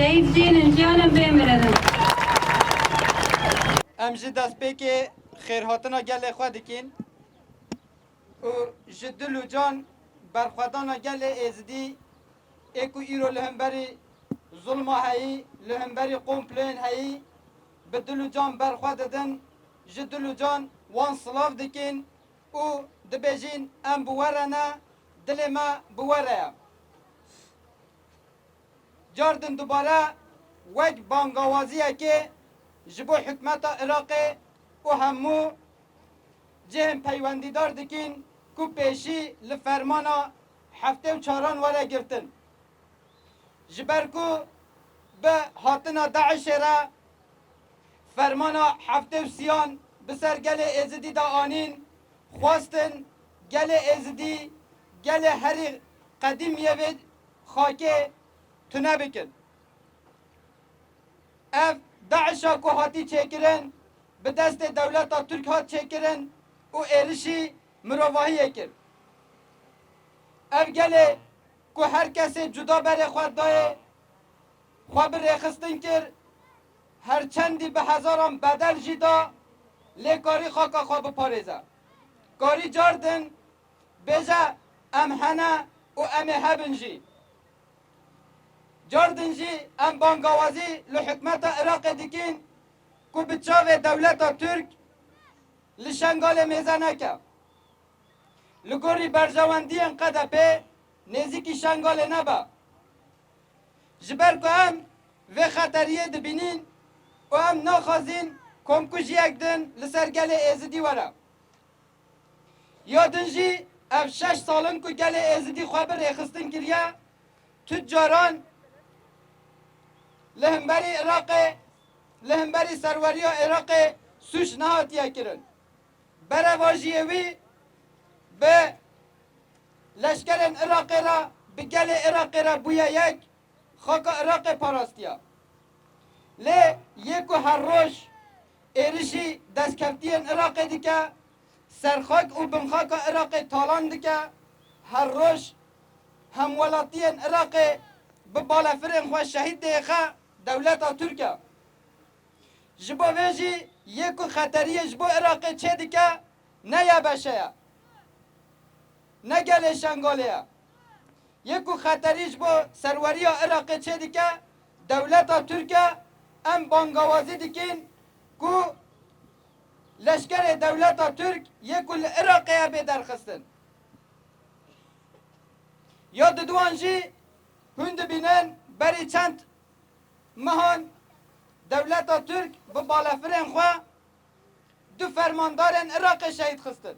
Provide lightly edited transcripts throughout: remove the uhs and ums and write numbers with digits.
شهید جین جانم بمیردن. ام جی دست پێکێ خێرهاتنا gelê xwe dikin û ji dil û can berxwedana gelê êzidî ê ku îro li hemberî zulma heyî, li hemberî komplên heyî, bi dil û can berxwe didin, ji dil û can wan silav dikin û dibêjin em bi were ne, dilê me bi were ye. Cardin dubare wek bangawaziyekê ji bo hikûmeta Iraqê û hemû cihên peywendîdar dikin ku pêşî li fermana heftê û çaran were girtin. Ji ber ku bi hatina Daişê re fermana heftê û siyan bi ser gelê Êzidî de anîn, xwastin gelê Êzidî, gelê herî qedîmiyê vê xakê tune bikin. Ev Daişa ku hatî çêkirin, bi destê dewleta Türk hat çêkirin û êrişî mirovahiyê kir. Ev gelê ku her kesê cuda berê xwe dayê, xwe bi rêxistin kir, her çendî bi hezaran bedel jî da, lê karî xaka xwe biparêze. Karî cardin bêje em hene û em ê hebin jî. Cardin jî em bangawazî li hikûmeta Iraqê dikin ku bi çavê dewleta Türk li şengalê mêze neke. Li gorî berjewendiyên QDP nêzîkî şengalê nebe. Ji ber ku em vê xeteriyê dibînin û em naxwazîn komku jiyek din li ser gelê Êzidî were. Ya din jî ev 6 salin ku gelê Êzidî xwe bi rêxistin kiriye, tüccaran li hemberî Iraqê, li hemberî serweriya Iraqê sûç nehatiye kirin. Bereva jiyê wî bi leşkerên Iraqê re bi gelê Iraqê re bûye yek, xaka Iraqê parastiye. Lê yê ku her roj êrişî destkeftiyên Iraqê dike, serxak û binxaka Iraqê talan dike, her roj hemwelatiyên Iraqê bi balefirên xwe şehîd dixe dewleta Türk e. Ji bo vê jî yê ku xeteriyê ji bo Iraqê çê dike, ne ya beşe ye, ne gelê şengalê ye. Yê ku xeterî ji bo serweriya Iraqê çê dike, dewleta Türk e, em bangawazî dikin ku leşkerê dewleta Türk yê ku li Iraqê bê derxistin. Ya di duan jî hûn dibînin berî çend mehan dewleta Türk bi balefirên xwe du fermandarên Iraqê şehîd xistin.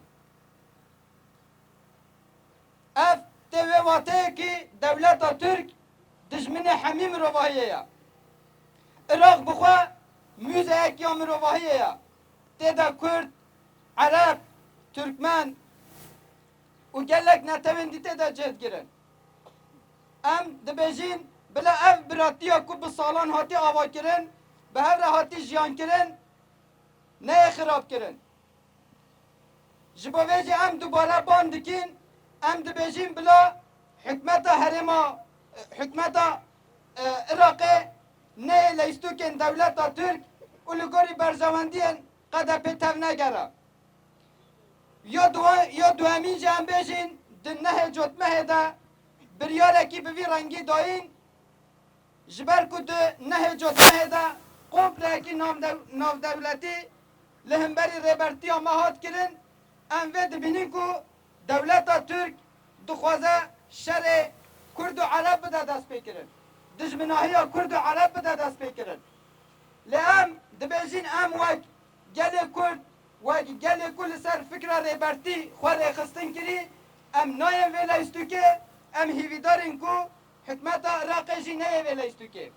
Ev tê wê wateyekî dewleta Türk dijminê hemî mirovahiyê ye. Iraq bi xwe müzeyekiya mirovahiyê ye. Tê de Kurd, Ereb, Türkmen û gelek netewên dî tê de cêdgirin. Em dibêjin bila ev biratiya ku bi salan hatî avakirin, bi hev re hatî jiyankirin, neyê xirab kirin. Ji bo vê jî em dubare ban dikin, em dibêjin bila hikûmeta herêma hikûmeta Iraqê neyê leystûkên dewleta Türk û li gorî berjewendiyên QDP tev negere. Ya duhemîn jî em bêjin di nehê cotmehê de biryarekî bi vî rengî dayîn, ji ber ku di nehê cotmehê de kompleyekî navdewletî li hemberî rêbertiya me hat kirin, em vê dibînin ku dewleta Türk dixwaze şerê Kurd û Ereb bide dest pêkirin. Dijminahiya Kurd û Ereb bide dest pêkirin. Lê em dibêjin em wek gelê Kurd, wek gelê ku li ser fikra rêbertî xwe rêxistin kirî, em nayên vê leystûkê, em hîvîdarên ku hikûmeta Iraqê jî neyê vê leystûkê.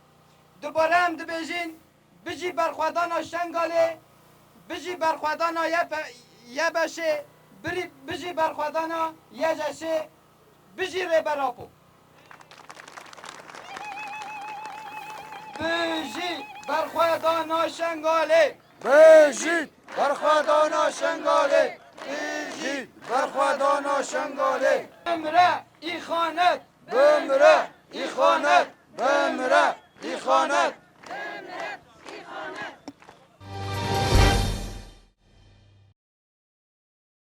Dubare em dibêjin bijî berxwedana şengalê, bijî berxwedana yebeşê, bijî berxwedana yejeşê, bijî rêberapû. Bijî berxwedana şengalê. Bijî berxwedana şengalê. Bijî berxwedana şengalê. Bimre îxanet. Bimre îxanet. Bimre îxanet. خانت